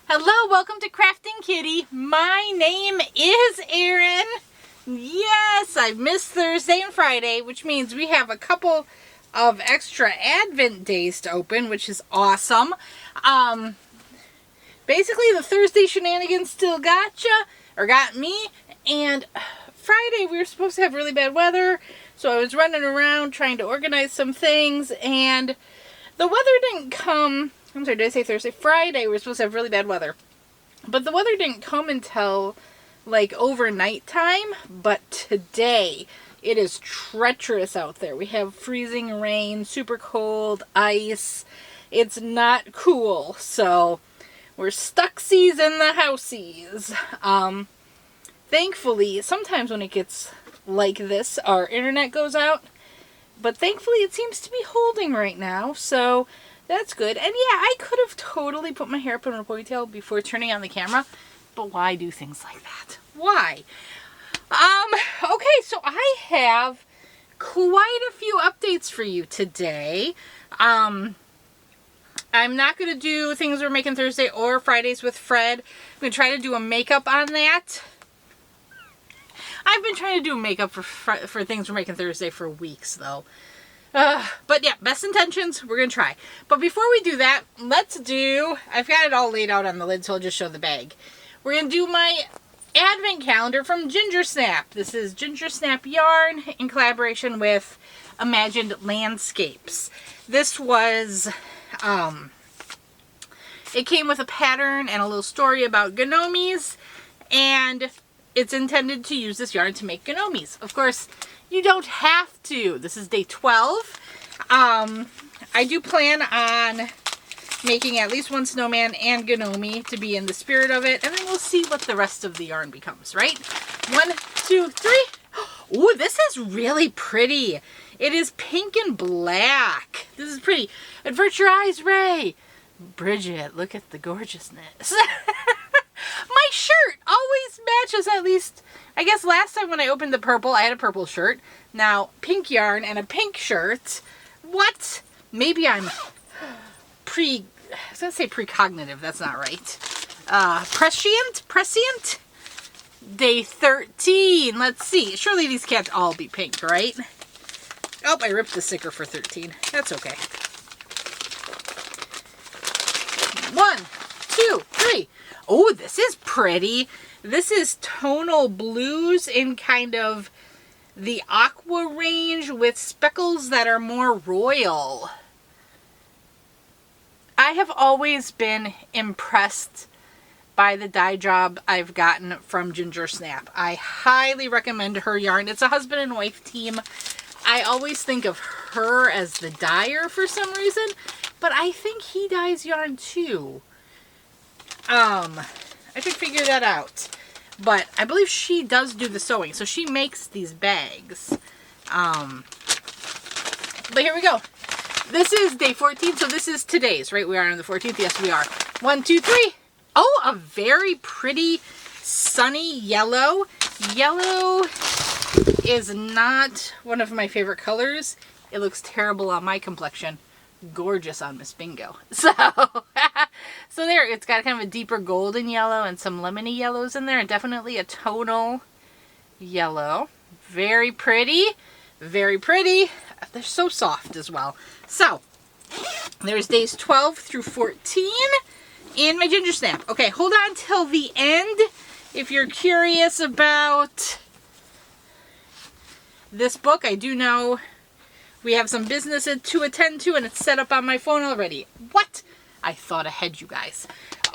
Hello, welcome to Krafting Kitty. My name is Erin. Yes, I missed Thursday and Friday, which means we have a couple of extra Advent days to open, which is awesome. Basically, the Thursday shenanigans still got me, and Friday we were supposed to have really bad weather, so I was running around trying to organize some things, and the weather didn't come. I'm sorry, did I say Thursday? Friday we were supposed to have really bad weather, but the weather didn't come until like overnight time. But today it is treacherous out there. We have freezing rain, super cold, ice. It's not cool, so we're stucksies in the houseies. Thankfully, sometimes when it gets like this, our internet goes out, but thankfully it seems to be holding right now, so that's good. And yeah, I could have totally put my hair up in a ponytail before turning on the camera, but why do things like that? Why? Okay, so I have quite a few updates for you today. I'm not going to do things we're making Thursday or Fridays with Fred. I'm going to try to do a makeup on that. I've been trying to do makeup for things we're making Thursday for weeks, though. But yeah, best intentions, we're going to try. But before we do that, I've got it all laid out on the lid, so I'll just show the bag. We're going to do my advent calendar from Ginger Snap. This is Ginger Snap yarn in collaboration with Imagined Landscapes. This was, it came with a pattern and a little story about gnomies, and it's intended to use this yarn to make gnomies. Of course, you don't have to. This is day 12. I do plan on making at least one snowman and gnome to be in the spirit of it, and then we'll see what the rest of the yarn becomes, right? 1, 2, 3. Ooh, this is really pretty. It is pink and black. This is pretty. Avert your eyes, Ray. Bridget, look at the gorgeousness. My shirt always matches, at least. I guess last time when I opened the purple, I had a purple shirt. Now, pink yarn and a pink shirt. What? Maybe I'm I was going to say precognitive. That's not right. Prescient? Day 13. Let's see. Surely these can't all be pink, right? Oh, I ripped the sticker for 13. That's okay. 1, 2, 3. Oh, this is pretty. This is tonal blues in kind of the aqua range with speckles that are more royal. I have always been impressed by the dye job I've gotten from Ginger Snap. I highly recommend her yarn. It's a husband and wife team. I always think of her as the dyer for some reason, but I think he dyes yarn too. I should figure that out. But I believe she does do the sewing, so she makes these bags. But here we go. This is day 14, so this is today's, right? We are on the 14th. Yes, we are. 1, 2, 3. Oh, a very pretty sunny yellow. Yellow is not one of my favorite colors. It looks terrible on my complexion. Gorgeous on Miss Bingo. So there, it's got kind of a deeper golden yellow and some lemony yellows in there, and definitely a tonal yellow. Very pretty. Very pretty. They're so soft as well. So there's days 12 through 14 in my Ginger Snap. Okay, hold on till the end if you're curious about this book. I do know we have some business to attend to, and it's set up on my phone already. What? I thought ahead, you guys.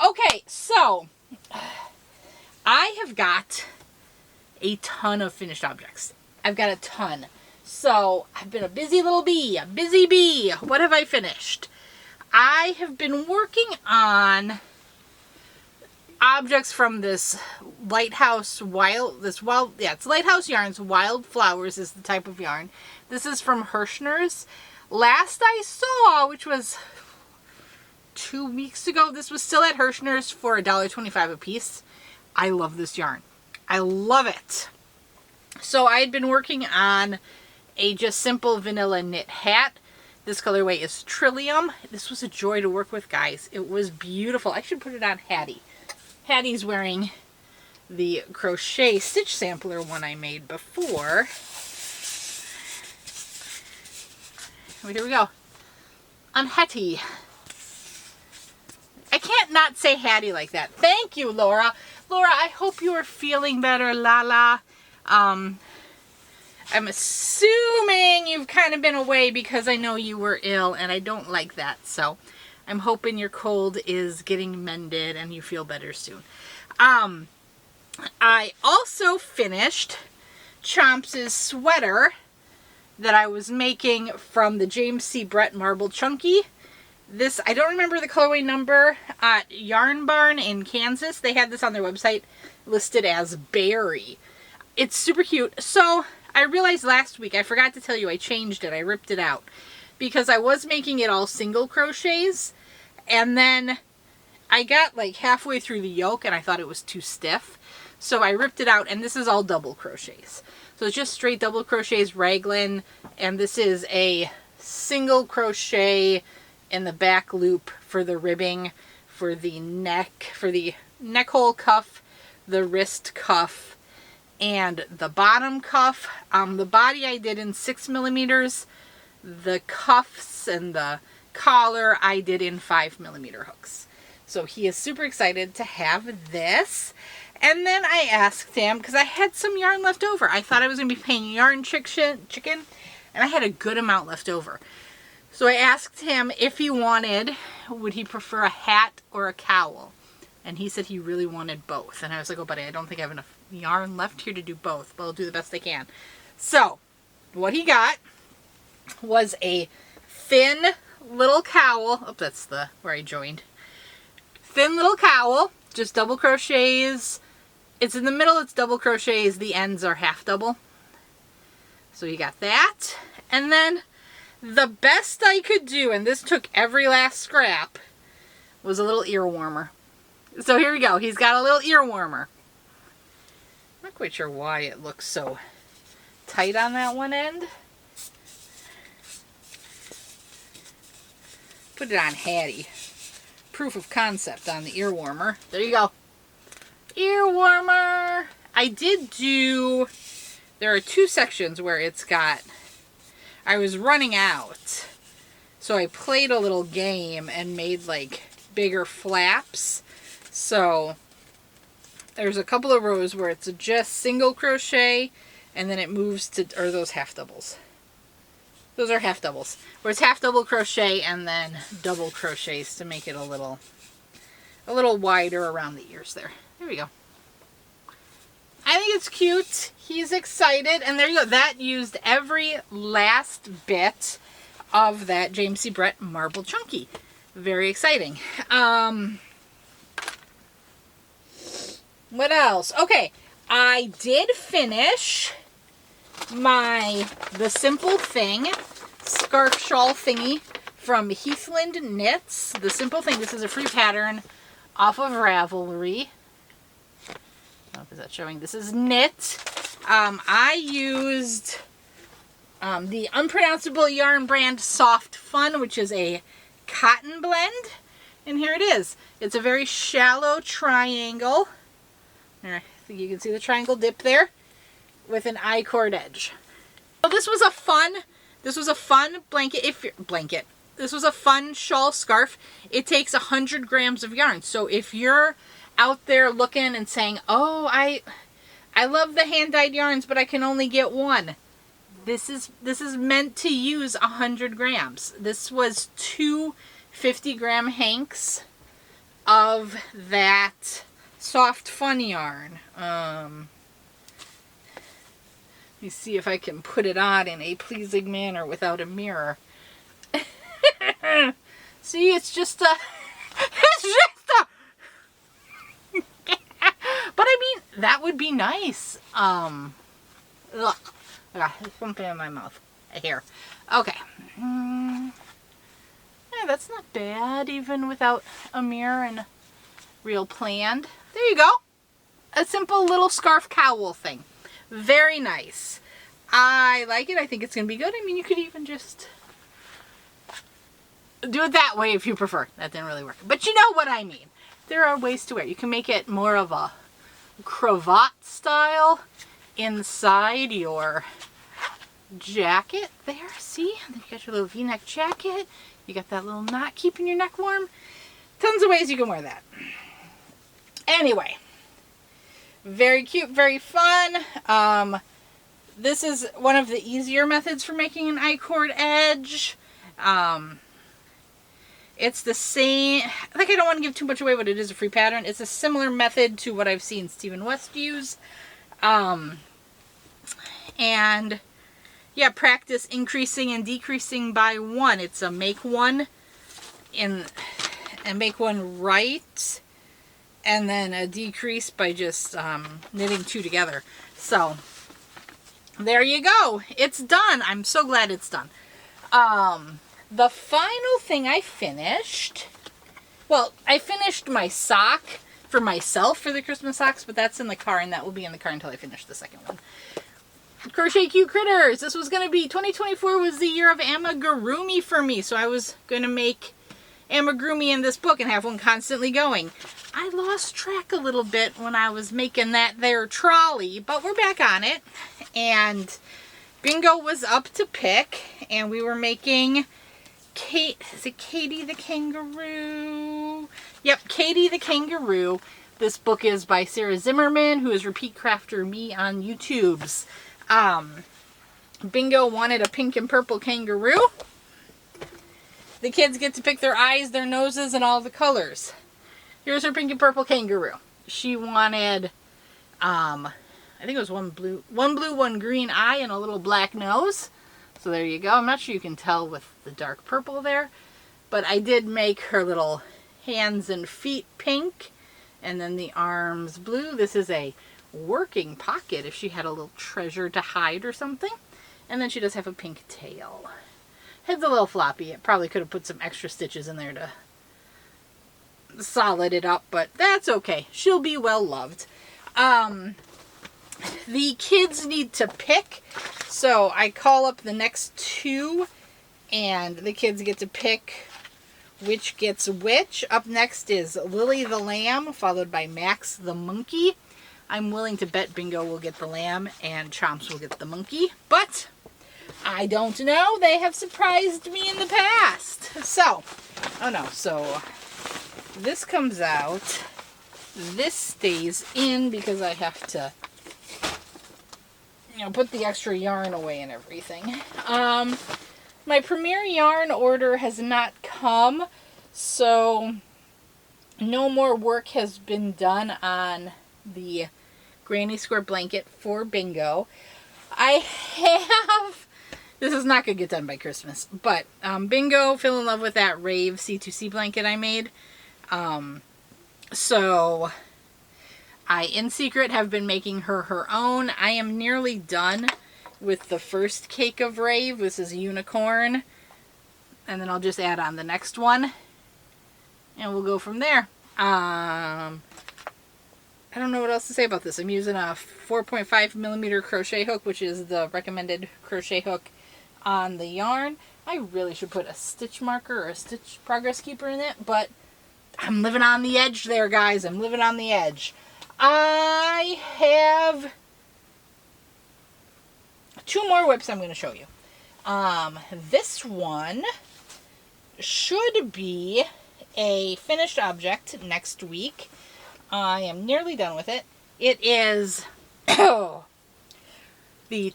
Okay, so I have got a ton of finished objects. I've got a ton. So I've been a busy little bee, a busy bee. What have I finished? I have been working on objects from this Lighthouse it's Lighthouse Yarns. Wildflowers is the type of yarn. This is from Hirschner's. Last I saw, which was 2 weeks ago, this was still at Hirschner's for $1.25 a piece. I love this yarn. I love it. So I had been working on a just simple vanilla knit hat. This colorway is Trillium. This was a joy to work with, guys. It was beautiful. I should put it on Hattie. Hattie's wearing the crochet stitch sampler one I made before. Here we go. On Hattie. I can't not say Hattie like that. Thank you, Laura. Laura, I hope you are feeling better, Lala. I'm assuming you've kind of been away because I know you were ill, and I don't like that. So I'm hoping your cold is getting mended and you feel better soon. I also finished Chomps' sweater that I was making from the James C. Brett Marble Chunky. This, I don't remember the colorway number. At Yarn Barn in Kansas, they had this on their website listed as Berry. It's super cute. So I realized last week, I forgot to tell you, I changed it. I ripped it out because I was making it all single crochets, and then I got like halfway through the yoke and I thought it was too stiff. So I ripped it out, and this is all double crochets. So it's just straight double crochets raglan, and this is a single crochet in the back loop for the ribbing, for the neck hole cuff, the wrist cuff, and the bottom cuff. The body I did in 6mm. The cuffs and the collar I did in 5mm hooks. So he is super excited to have this. And then I asked him, because I had some yarn left over. I thought I was going to be paying yarn chicken, and I had a good amount left over. So I asked him if he wanted, would he prefer a hat or a cowl? And he said he really wanted both. And I was like, oh, buddy, I don't think I have enough yarn left here to do both, but I'll do the best I can. So what he got was a thin little cowl. Oh, that's where I joined. Thin little cowl, just double crochets. It's in the middle, it's double crochets. The ends are half double. So you got that. And then the best I could do, and this took every last scrap, was a little ear warmer. So here we go. He's got a little ear warmer. I'm not quite sure why it looks so tight on that one end. Put it on Hattie. Proof of concept on the ear warmer. There you go. Ear warmer. I did do, there are two sections where it's got, I was running out. So I played a little game and made like bigger flaps. So there's a couple of rows where it's just single crochet and then it moves to, or those half doubles. Those are half doubles. Where it's half double crochet and then double crochets to make it a little wider around the ears there. There we go. I think it's cute. He's excited. And there you go. That used every last bit of that James C. Brett Marble Chunky. Very exciting. What else? Okay. I did finish the Simple Thing scarf shawl thingy from Heathland Knits. The Simple Thing. This is a free pattern off of Ravelry. I don't know if that's showing. This is knit. I used the unpronounceable yarn brand Soft Fun, which is a cotton blend. And here it is. It's a very shallow triangle. I think you can see the triangle dip there with an I-cord edge. So this was a fun blanket. This was a fun shawl scarf. It takes 100 grams of yarn. So if you're out there looking and saying, oh, I love the hand-dyed yarns, but I can only get one. This is meant to use 100 grams. This was 2 50-gram hanks of that Soft Fun yarn. Let me see if I can put it on in a pleasing manner without a mirror. See, it's just a... But I mean, that would be nice. Ugh. I got something in my mouth. A hair. Okay. Yeah, that's not bad, even without a mirror and real planned. There you go. A simple little scarf cowl thing. Very nice. I like it. I think it's going to be good. I mean, you could even just do it that way if you prefer. That didn't really work. But you know what I mean. There are ways to wear it. You can make it more of a cravat style inside your jacket there. See? And then you got your little V-neck jacket. You got that little knot keeping your neck warm. Tons of ways you can wear that. Anyway, very cute, very fun. This is one of the easier methods for making an I-cord edge. It's the same, I don't want to give too much away, but it is a free pattern. It's a similar method to what I've seen Stephen West use. And yeah, practice increasing and decreasing by 1. It's a make one and make one right, and then a decrease by just knitting 2 together. So there you go. It's done. I'm so glad it's done. The final thing I finished, well, I finished my sock for myself for the Christmas socks, but that's in the car, and that will be in the car until I finish the second one. Crochet Cute Critters. This was going to be, 2024 was the year of amigurumi for me, so I was going to make amigurumi in this book and have one constantly going. I lost track a little bit when I was making that there trolley, but we're back on it, and Bingo was up to pick, and we were making is it Katie the Kangaroo? Yep, Katie the Kangaroo. This book is by Sarah Zimmerman, who is Repeat Crafter Me on YouTube's. Bingo wanted a pink and purple kangaroo. The kids get to pick their eyes, their noses, and all the colors. Here's her pink and purple kangaroo. She wanted, I think it was one blue, one green eye, and a little black nose. So there you go. I'm not sure you can tell with the dark purple there, but I did make her little hands and feet pink, and then the arms blue. This is a working pocket if she had a little treasure to hide or something. And then she does have a pink tail. Head's a little floppy. It probably could have put some extra stitches in there to solid it up, but that's okay. She'll be well loved. The kids need to pick, so I call up the next 2, and the kids get to pick which gets which. Up next is Lily the Lamb, followed by Max the Monkey. I'm willing to bet Bingo will get the lamb and Chomps will get the monkey, but I don't know. They have surprised me in the past. So, oh no, so this comes out. This stays in because I have to, put the extra yarn away and everything. My Premier yarn order has not come, so no more work has been done on the granny square blanket for Bingo. I have, this is not going to get done by Christmas, but Bingo fell in love with that Rave C2C blanket I made. So I, in secret, have been making her own. I am nearly done with the first cake of Rave. This is a unicorn. And then I'll just add on the next one. And we'll go from there. I don't know what else to say about this. I'm using a 4.5 millimeter crochet hook, which is the recommended crochet hook on the yarn. I really should put a stitch marker or a stitch progress keeper in it, but I'm living on the edge there, guys. I'm living on the edge. I have 2 more whips I'm going to show you. This one should be a finished object next week. I am nearly done with it. It is the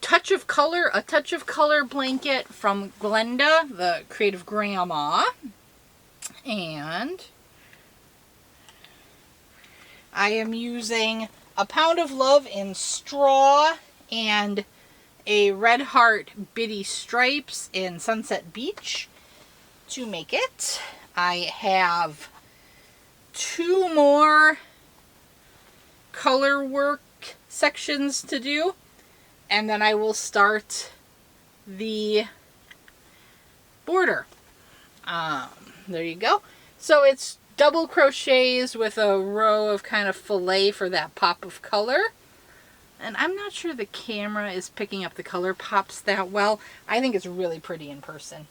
Touch of Color, a Touch of Color blanket from Glenda, the creative grandma. And I am using a pound of love in straw and a Red Heart Bitty Stripes in Sunset Beach to make it. I have 2 more color work sections to do, and then I will start the border. There you go. So it's double crochets with a row of kind of fillet for that pop of color. And I'm not sure the camera is picking up the color pops that well. I think it's really pretty in person.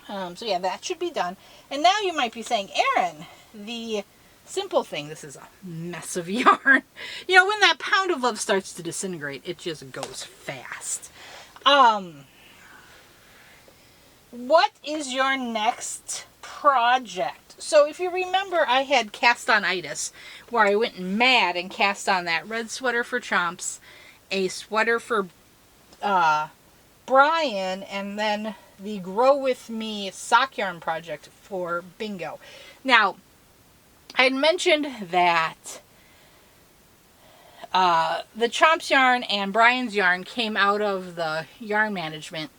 So yeah, that should be done. And now you might be saying, Erin, the simple thing, this is a mess of yarn. You know, when that pound of love starts to disintegrate, it just goes fast. What is your next project? So if you remember, I had cast on itis, where I went mad and cast on that red sweater for Chomps, a sweater for Brian, and then the Grow With Me sock yarn project for Bingo. Now, I had mentioned that the Chomps yarn and Brian's yarn came out of the yarn management.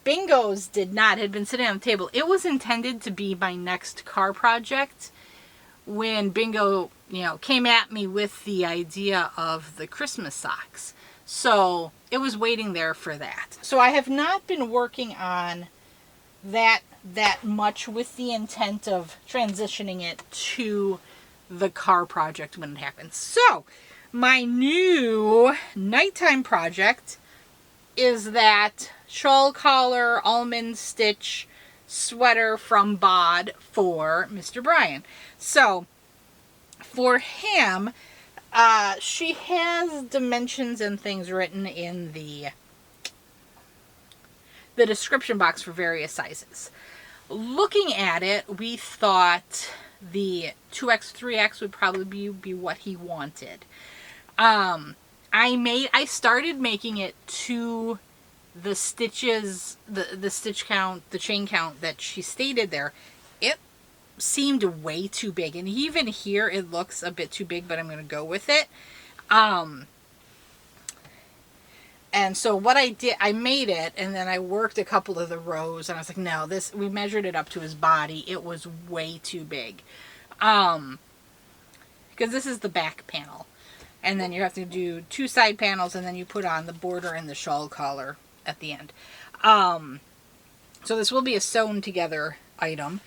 Bingo's did not. It had been sitting on the table. It was intended to be my next car project when Bingo, you know, came at me with the idea of the Christmas socks. So it was waiting there for that. So I have not been working on that much with the intent of transitioning it to the car project when it happens. So my new nighttime project is that shawl collar almond stitch sweater from Bod for Mr. Brian. So for him, she has dimensions and things written in the description box for various sizes. Looking at it, we thought the 2X, 3X would probably be what he wanted. I started making it to the stitches, the stitch count, the chain count that she stated there. It seemed way too big, and even here it looks a bit too big, but I'm going to go with it. And so what I did, I made it, and then I worked a couple of the rows, and I was like, no, we measured it up to his body. It was way too big. Because this is the back panel. And then you have to do 2 side panels, and then you put on the border and the shawl collar at the end. So this will be a sewn together item.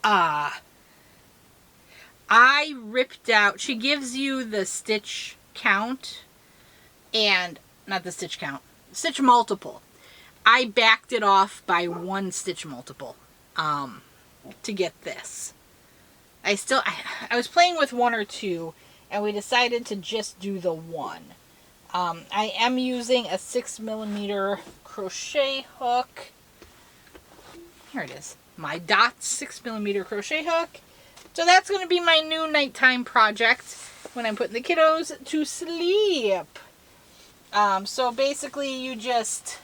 I ripped out, she gives you the stitch count, and not the stitch count, stitch multiple. I backed it off by 1 stitch multiple to get this. I was playing with 1 or 2, and we decided to just do the 1. I am using a 6mm crochet hook. Here it is. My Dots 6mm crochet hook. So that's going to be my new nighttime project when I'm putting the kiddos to sleep. So basically you just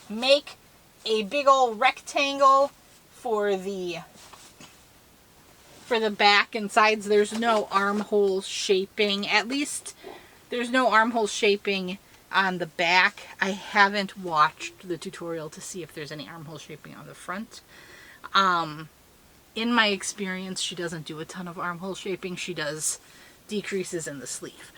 make a big old rectangle for the back and sides. There's no armhole shaping. At least there's no armhole shaping on the back. I haven't watched the tutorial to see if there's any armhole shaping on the front. In my experience, she doesn't do a ton of armhole shaping. She does decreases in the sleeve.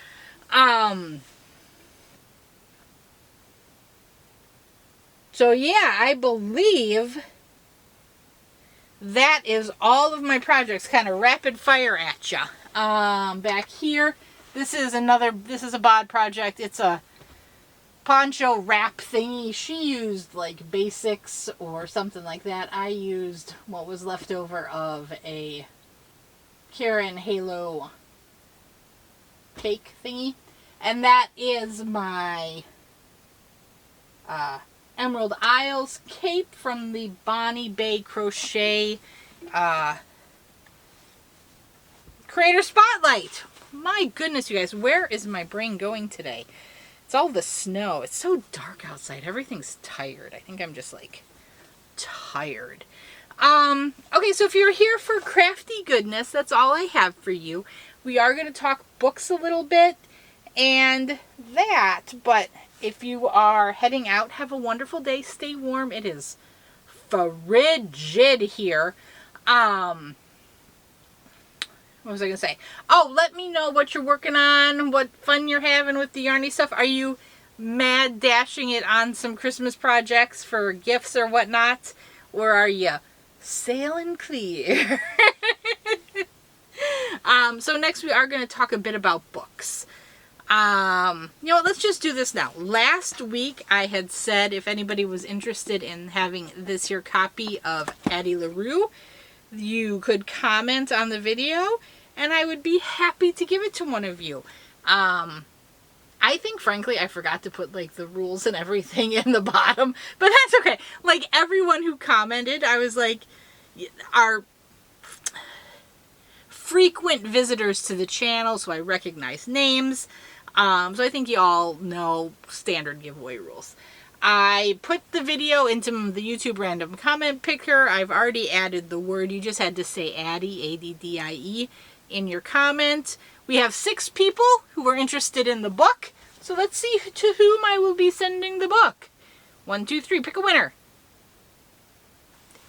So yeah, I believe that is all of my projects, kind of rapid fire at ya. Back here, this is a Bod project. It's a poncho wrap thingy. She used like basics or something like that. I used what was left over of a Karen Halo cake thingy. And that is my Emerald Isles cape from the Bonnie Bay Crochet Creator Spotlight. My goodness, you guys, where is my brain going today? It's all the snow. It's so dark outside. Everything's tired. I think I'm just like tired. Okay, so if you're here for crafty goodness, that's all I have for you. We are going to talk books a little bit and that, but if you are heading out, have a wonderful day. Stay warm. It is frigid here. What was I going to say? Oh, let me know what you're working on, what fun you're having with the yarny stuff. Are you mad dashing it on some Christmas projects for gifts or whatnot? Or are you sailing clear? So next we are going to talk a bit about books. You know what, let's just do this now. Last week I had said if anybody was interested in having this here copy of Addie LaRue, you could comment on the video and I would be happy to give it to one of you. I think, frankly, I forgot to put, like, the rules and everything in the bottom, but that's okay. Like, everyone who commented, I was like, are frequent visitors to the channel, so I recognize names. So I think you all know standard giveaway rules. I put the video into the YouTube random comment picker. I've already added the word. You just had to say Addie, A-D-D-I-E, in your comment. We have 6 people who are interested in the book. So let's see to whom I will be sending the book. 1, 2, 3, pick a winner.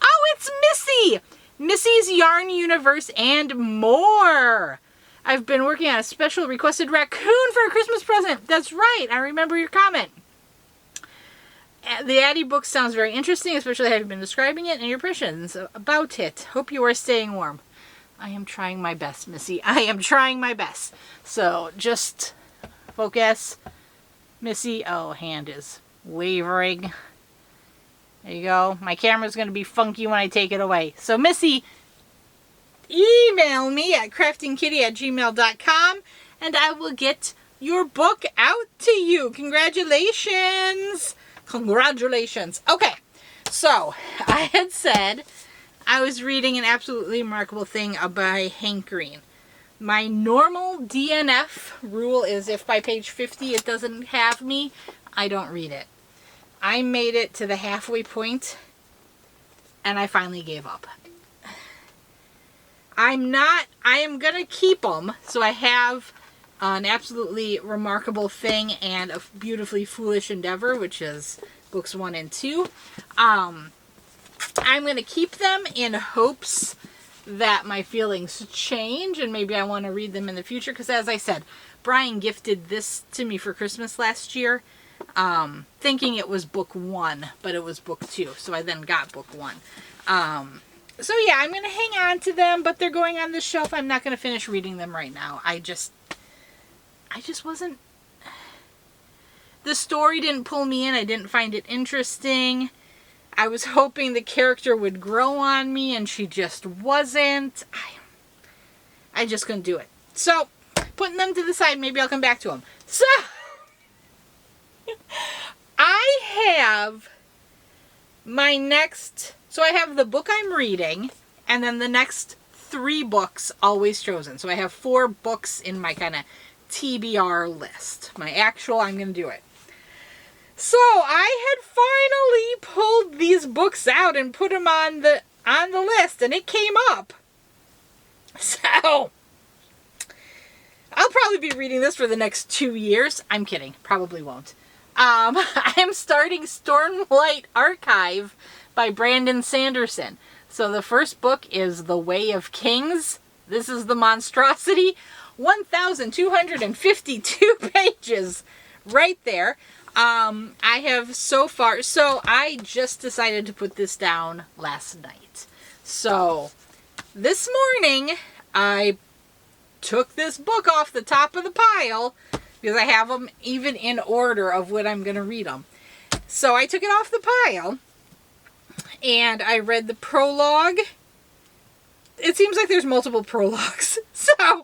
Oh, it's Missy! Missy's Yarn Universe and more. I've been working on a special requested raccoon for a Christmas present. That's right, I remember your comment. The Addie book sounds very interesting, especially how you've been describing it and your impressions about it. Hope you are staying warm. I am trying my best, Missy. I am trying my best. So just focus. Missy, oh, hand is wavering. There you go. My camera's going to be funky when I take it away. So Missy, email me at kraftingkitty@gmail.com and I will get your book out to you. Congratulations. Congratulations. Okay, so I had said I was reading an absolutely remarkable thing by Hank Green. My normal DNF rule is if by page 50 it doesn't have me, I don't read it. I made it to the halfway point and I finally gave up. I am going to keep them. So I have an absolutely remarkable thing and a beautifully foolish endeavor, which is books 1 and 2. I'm going to keep them in hopes that my feelings change and maybe I want to read them in the future. Because as I said, Brian gifted this to me for Christmas last year, thinking it was book 1, but it was book 2. So I then got book 1. So yeah, I'm going to hang on to them, but they're going on the shelf. I'm not going to finish reading them right now. I just wasn't... The story didn't pull me in. I didn't find it interesting. I was hoping the character would grow on me, and she just wasn't. I just couldn't do it. So, putting them to the side, maybe I'll come back to them. So, I have my next... So I have the book I'm reading, and then the next 3 books always chosen. So I have 4 books in my kind of TBR list. My actual, I'm going to do it. So I had finally pulled these books out and put them on the list, and it came up. So I'll probably be reading this for the next 2 years. I'm kidding. Probably won't. I'm starting Stormlight Archive by Brandon Sanderson. So the first book is The Way of Kings. This is the monstrosity. 1,252 pages right there. I have so far, so I just decided to put this down last night. So this morning I took this book off the top of the pile because I have them even in order of when I'm going to read them. So I took it off the pile and I read the prologue. It seems like there's multiple prologues. So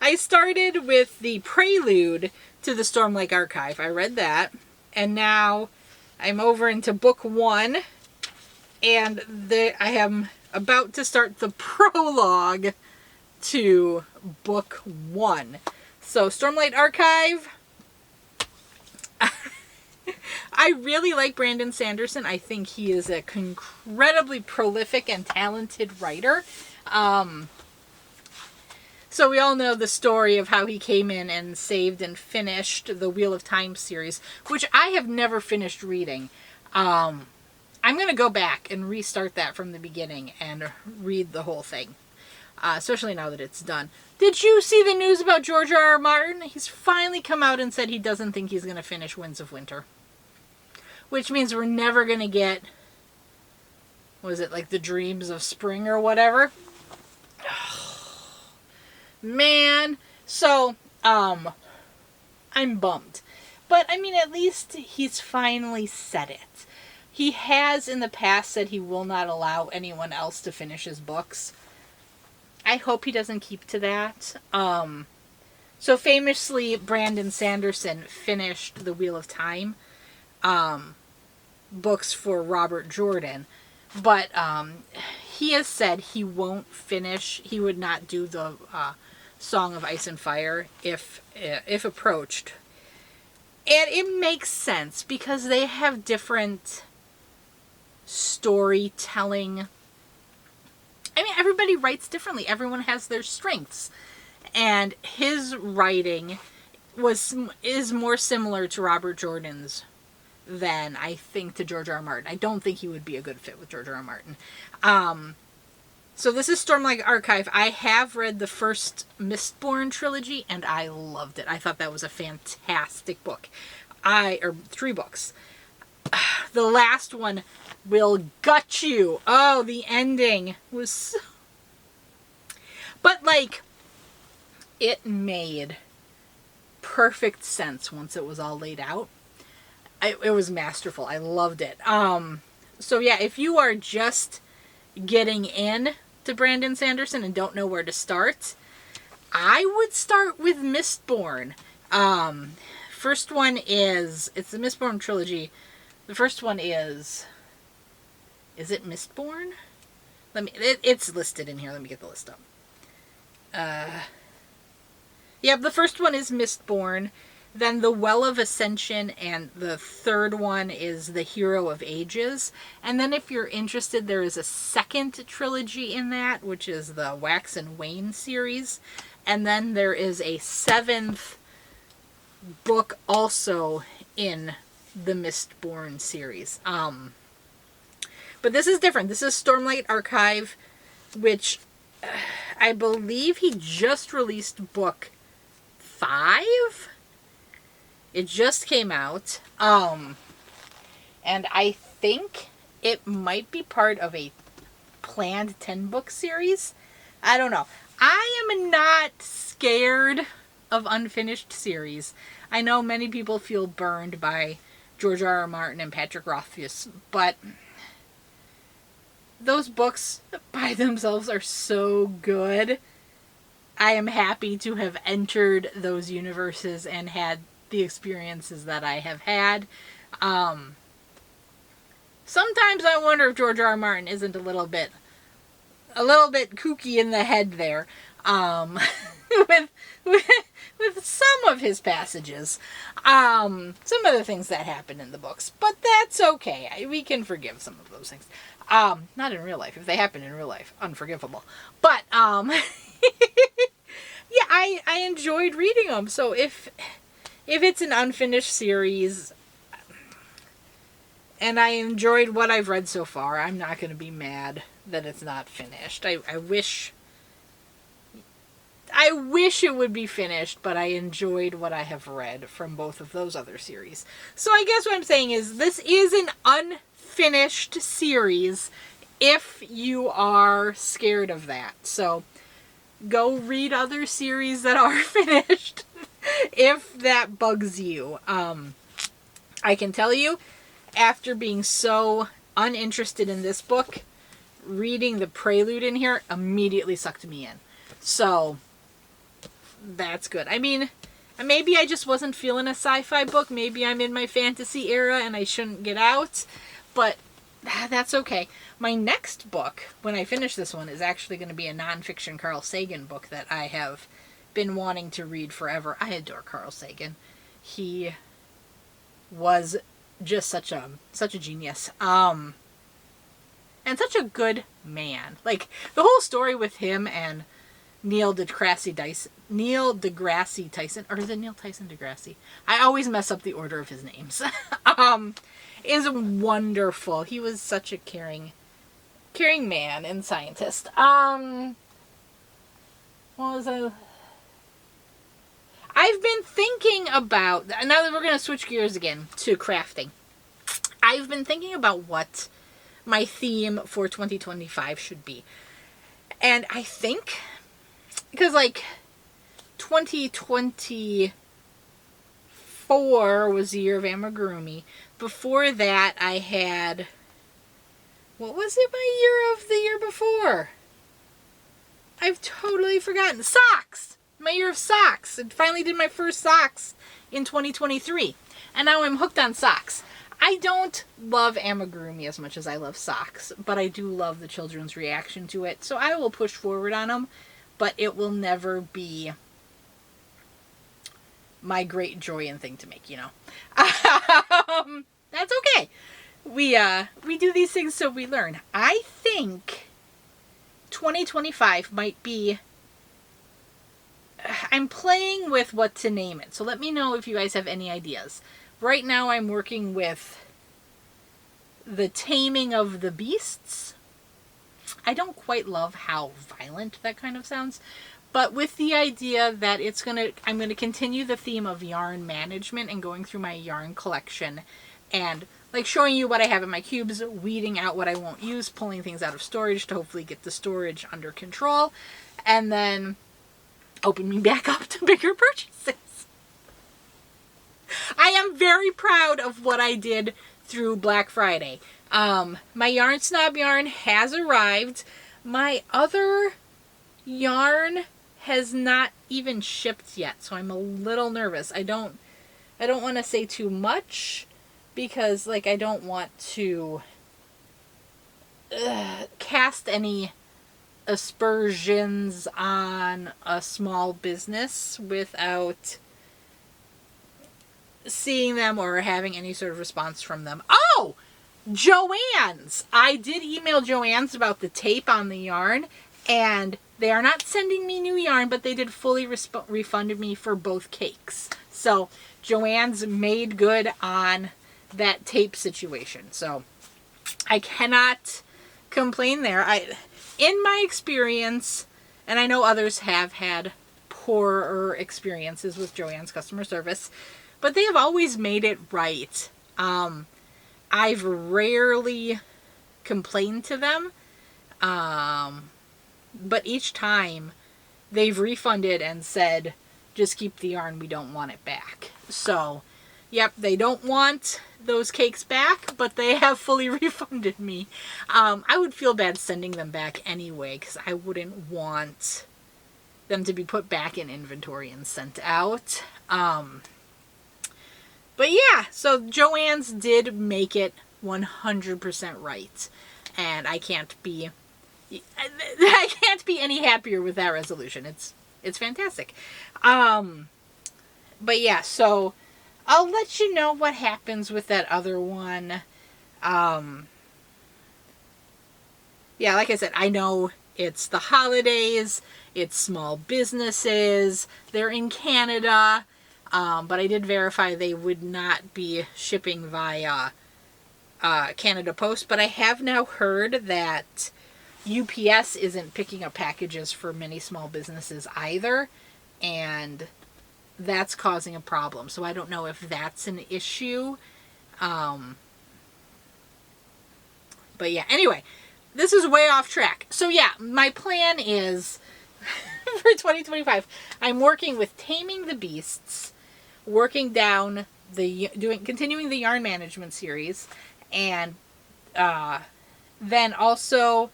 I started with the prelude to the Stormlight Archive. I read that. And now I'm over into book 1. And I am about to start the prologue to book 1. So Stormlight Archive. I really like Brandon Sanderson. I think he is an incredibly prolific and talented writer. So we all know the story of how he came in and saved and finished the Wheel of Time series, which I have never finished reading. I'm going to go back and restart that from the beginning and read the whole thing, especially now that it's done. Did you see the news about George R.R. Martin? He's finally come out and said he doesn't think he's going to finish Winds of Winter. Which means we're never going to get, was it like the Dreams of Spring or whatever? Man. So, I'm bummed. But, I mean, at least he's finally said it. He has in the past said he will not allow anyone else to finish his books. I hope he doesn't keep to that. So famously, Brandon Sanderson finished The Wheel of Time books for Robert Jordan. But he has said he won't finish, he would not do the Song of Ice and Fire if approached. And it makes sense because they have different storytelling. I mean, everybody writes differently. Everyone has their strengths. And his writing is more similar to Robert Jordan's than I think to George R. R. Martin. I don't think he would be a good fit with George R. R. Martin. So this is Stormlight Archive. I have read the first Mistborn trilogy, and I loved it. I thought that was a fantastic book. Or 3 books. The last one will gut you. Oh, the ending was so... But, like, it made perfect sense once it was all laid out. It was masterful. I loved it. So, yeah, if you are just getting in to Brandon Sanderson and don't know where to start, I would start with Mistborn. First one is, it's the Mistborn trilogy. The first one is it Mistborn? It's listed in here. Let me get the list up. Yeah, the first one is Mistborn. Then The Well of Ascension, and the third one is The Hero of Ages. And then if you're interested, there is a second trilogy in that, which is the Wax and Wane series. And then there is a 7th book also in the Mistborn series. But this is different. This is Stormlight Archive, which I believe he just released book 5? It just came out. And I think it might be part of a planned 10-book series. I don't know. I am not scared of unfinished series. I know many people feel burned by George R. R. Martin and Patrick Rothfuss, but those books by themselves are so good. I am happy to have entered those universes and had the experiences that I have had. Sometimes I wonder if George R. R. Martin isn't a little bit kooky in the head there, with some of his passages, some of the things that happen in the books, but that's okay. We can forgive some of those things. Not in real life. If they happen in real life, unforgivable. But yeah, I enjoyed reading them. So if it's an unfinished series, and I enjoyed what I've read so far, I'm not going to be mad that it's not finished. I wish it would be finished, but I enjoyed what I have read from both of those other series. So I guess what I'm saying is this is an unfinished series if you are scared of that. So go read other series that are finished if that bugs you. I can tell you, after being so uninterested in this book, reading the prelude in here immediately sucked me in. So that's good. I mean, maybe I just wasn't feeling a sci-fi book. Maybe I'm in my fantasy era and I shouldn't get out. But that's okay. My next book, when I finish this one, is actually going to be a nonfiction Carl Sagan book that I have been wanting to read forever. I adore Carl Sagan. He was just such a genius. And such a good man. Like, the whole story with him and Neil deGrasse Tyson, or is it Neil Tyson deGrasse? I always mess up the order of his names. Is wonderful. He was such a caring man and scientist. What was I? I've been thinking about, now that we're going to switch gears again to crafting, I've been thinking about what my theme for 2025 should be. And I think, because like 2024 2024 was the year of amigurumi. Before that, I had, what was it my year of the year before? I've totally forgotten. Socks! My year of socks. I finally did my first socks in 2023. And now I'm hooked on socks. I don't love amigurumi as much as I love socks, but I do love the children's reaction to it. So I will push forward on them, but it will never be my great joy and thing to make, you know. That's okay. We do these things so we learn. I think 2025 might be, I'm playing with what to name it. So let me know if you guys have any ideas. Right now I'm working with the taming of the beasts. I don't quite love how violent that kind of sounds, but with the idea that I'm gonna continue the theme of yarn management and going through my yarn collection and like showing you what I have in my cubes, weeding out what I won't use, pulling things out of storage to hopefully get the storage under control, and then open me back up to bigger purchases. I am very proud of what I did through Black Friday. My Yarn Snob yarn has arrived. My other yarn has not even shipped yet, so I'm a little nervous. I don't want to say too much because like I don't want to cast any aspersions on a small business without seeing them or having any sort of response from them. Oh! Joann's! I did email Joann's about the tape on the yarn, and they are not sending me new yarn, but they did fully refund me for both cakes. So Joann's made good on that tape situation. So I cannot complain there. In my experience, and I know others have had poorer experiences with Joann's customer service, but they have always made it right. I've rarely complained to them, but each time they've refunded and said, just keep the yarn, we don't want it back. So, yep, they don't want those cakes back, but they have fully refunded me. I would feel bad sending them back anyway, because I wouldn't want them to be put back in inventory and sent out. But yeah, so Joann's did make it 100% right, and I can't be any happier with that resolution. It's fantastic. But yeah, so I'll let you know what happens with that other one. Yeah, like I said, I know it's the holidays, it's small businesses, they're in Canada. But I did verify they would not be shipping via Canada Post. But I have now heard that UPS isn't picking up packages for many small businesses either. And that's causing a problem. So I don't know if that's an issue. But yeah, anyway, this is way off track. So yeah, my plan is for 2025, I'm working with Taming the Beasts, working down continuing the yarn management series, and then also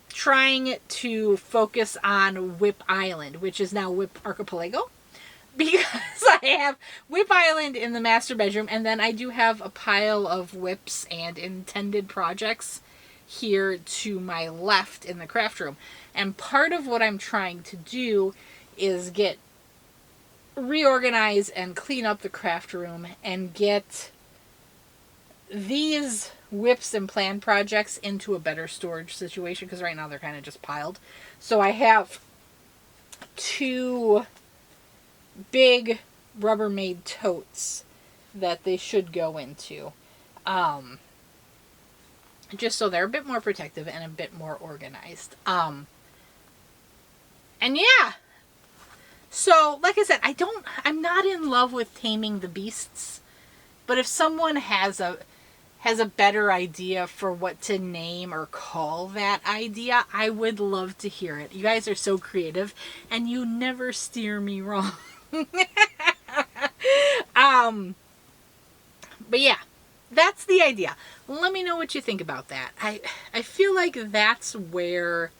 trying to focus on Whip Island, which is now Whip Archipelago, because I have Whip Island in the master bedroom, and then I do have a pile of whips and intended projects here to my left in the craft room. And part of what I'm trying to do is reorganize and clean up the craft room and get these whips and plan projects into a better storage situation, because right now they're kind of just piled. So I have 2 big Rubbermaid totes that they should go into, just so they're a bit more protective and a bit more organized. And yeah, so like I said, I'm not in love with Taming the Beasts, but if someone has a better idea for what to name or call that idea, I would love to hear it. You guys are so creative and you never steer me wrong. But yeah, that's the idea. Let me know what you think about that. I feel like that's where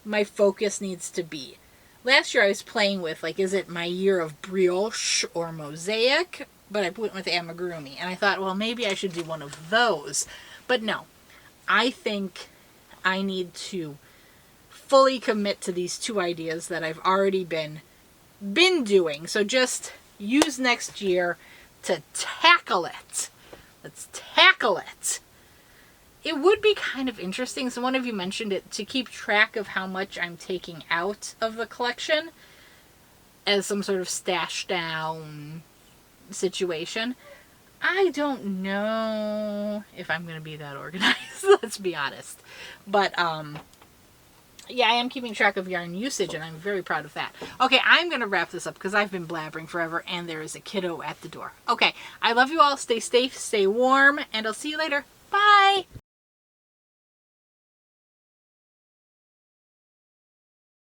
my focus needs to be. Last year I was playing with, like, is it my year of brioche or mosaic? But I went with amigurumi. And I thought, well, maybe I should do one of those. But no, I think I need to fully commit to these two ideas that I've already been doing. So just use next year to tackle it. Let's tackle it. It would be kind of interesting, so one of you mentioned it, to keep track of how much I'm taking out of the collection as some sort of stash down situation. I don't know if I'm going to be that organized, let's be honest. But, yeah, I am keeping track of yarn usage, and I'm very proud of that. Okay, I'm going to wrap this up because I've been blabbering forever, and there is a kiddo at the door. Okay, I love you all. Stay safe, stay warm, and I'll see you later. Bye!